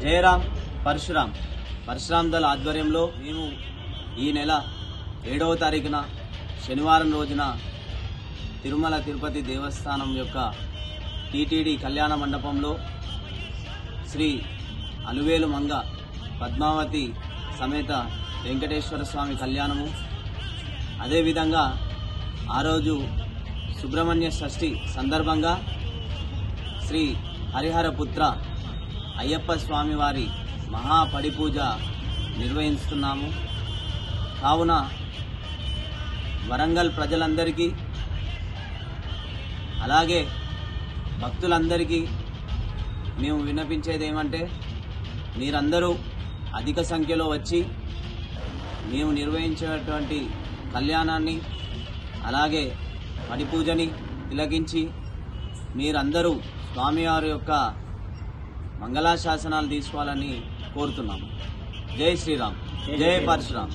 జయరామ్ పరశురామ్ దళ ఆధ్వర్యంలో మేము ఈ నెల 7వ తారీఖున శనివారం రోజున తిరుమల తిరుపతి దేవస్థానం యొక్క టీటీడీ కళ్యాణ మండపంలో శ్రీ అలువేలు మంగ పద్మావతి సమేత వెంకటేశ్వర స్వామి కళ్యాణము, అదేవిధంగా ఆ రోజు సుబ్రహ్మణ్య షష్ఠి సందర్భంగా శ్రీ హరిహరపుత్ర అయ్యప్ప స్వామి వారి మహాపడిపూజ నిర్వహిస్తున్నాము. కావున వరంగల్ ప్రజలందరికీ అలాగే భక్తులందరికీ మేము విన్నపించేది ఏమంటే, మీరందరూ అధిక సంఖ్యలో వచ్చి మేము నిర్వహించేటువంటి కళ్యాణాన్ని అలాగే పడిపూజని తిలకించి మీరందరూ స్వామివారి యొక్క మంగళాశాసనాలు తీసుకోవాలని కోరుతున్నాము. జై శ్రీరామ్, జై పరశురామ్.